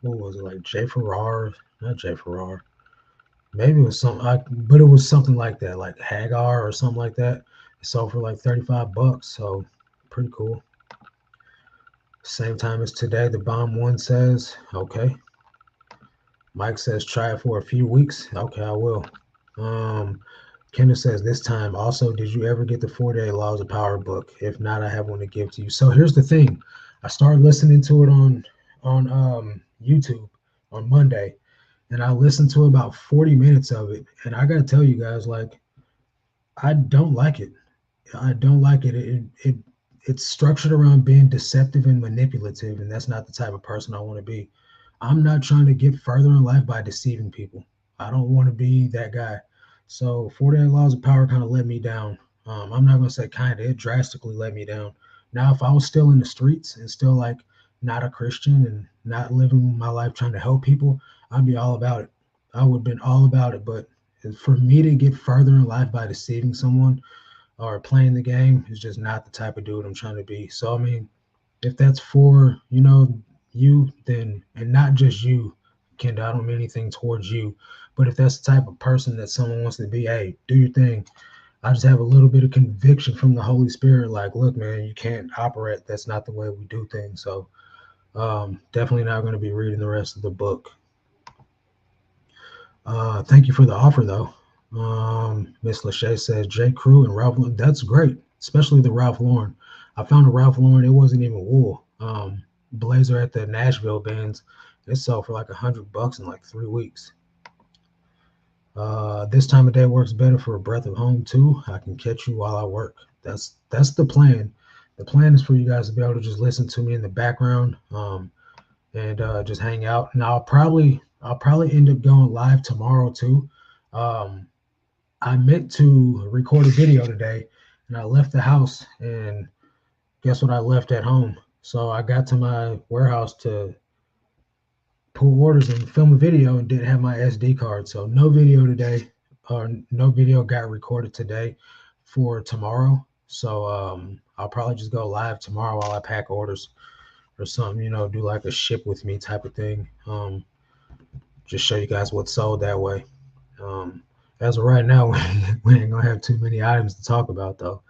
what was it? Like J Farrar? Not J Farrar. Maybe it was but it was something like that, like Hagar or something like that. It sold for like $35, so pretty cool. Same time as today. The Bomb One says, okay. Mike says try it for a few weeks. Okay, I will. Um, Kendra says this time. Also, did you ever get the 4-Day Laws of Power book? If not, I have one to give to you. So here's the thing. I started listening to it on YouTube on Monday, and I listened to about 40 minutes of it. And I gotta tell you guys, like, I don't like it. I don't like it. It's structured around being deceptive and manipulative, and that's not the type of person I want to be. I'm not trying to get further in life by deceiving people. I don't want to be that guy. So 48 Laws of Power kind of let me down. I'm not gonna say kind of, it drastically let me down. Now, if I was still in the streets and still like not a Christian and not living my life trying to help people, I'd be all about it. I would have been all about it. But for me to get further in life by deceiving someone or playing the game is just not the type of dude I'm trying to be. So I mean, if that's for you, then, and not just you, Kendra, I don't mean anything towards you, but if that's the type of person that someone wants to be, hey, do your thing. I just have a little bit of conviction from the Holy Spirit, like, look, man, you can't operate. That's not the way we do things. So definitely not going to be reading the rest of the book. Thank you for the offer, though. Miss Lachey says J. Crew and Ralph Lauren. That's great, especially the Ralph Lauren. I found a Ralph Lauren. It wasn't even wool. Blazer at the Nashville bands. It sold for like $100 in like 3 weeks. This time of day works better for a breath of home too. I can catch you while I work. That's the plan. The plan is for you guys to be able to just listen to me in the background, and just hang out. And I'll probably end up going live tomorrow too. Um, I meant to record a video today, and I left the house, and guess what? I left at home. So I got to my warehouse to pull orders and film a video and didn't have my SD card. So no video today, or no video got recorded today for tomorrow. So I'll probably just go live tomorrow while I pack orders or something, do like a ship with me type of thing. Just show you guys what's sold that way. As of right now, we ain't gonna have too many items to talk about though.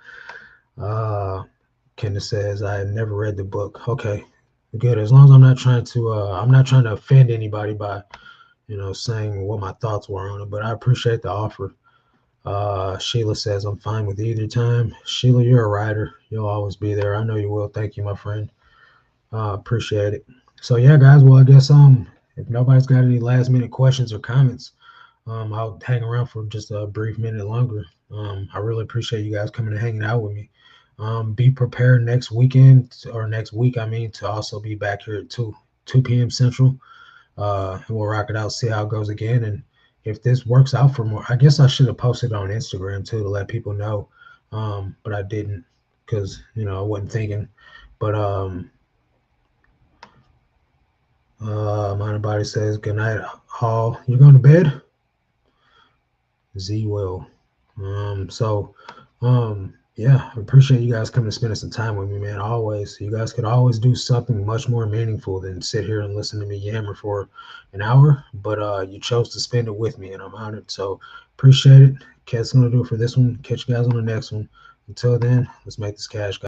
Kenda says I have never read the book. Okay, good. As long as I'm not trying to offend anybody by, saying what my thoughts were on it. But I appreciate the offer. Sheila says I'm fine with either time. Sheila, you're a writer. You'll always be there. I know you will. Thank you, my friend. Appreciate it. So yeah, guys. Well, I guess if nobody's got any last minute questions or comments, I'll hang around for just a brief minute longer. I really appreciate you guys coming and hanging out with me. Be prepared next weekend or next week, to also be back here at 2 p.m. Central. And we'll rock it out, see how it goes again. And if this works out for more, I guess I should have posted on Instagram too to let people know. But I didn't because, I wasn't thinking. But my body says, good night, all. You going to bed? Z will. So Yeah, I appreciate you guys coming and spending some time with me, man. Always, you guys could always do something much more meaningful than sit here and listen to me yammer for an hour, but you chose to spend it with me, and I'm honored. So appreciate it. That's gonna do it for this one. Catch you guys on the next one. Until then, let's make this cash, guys.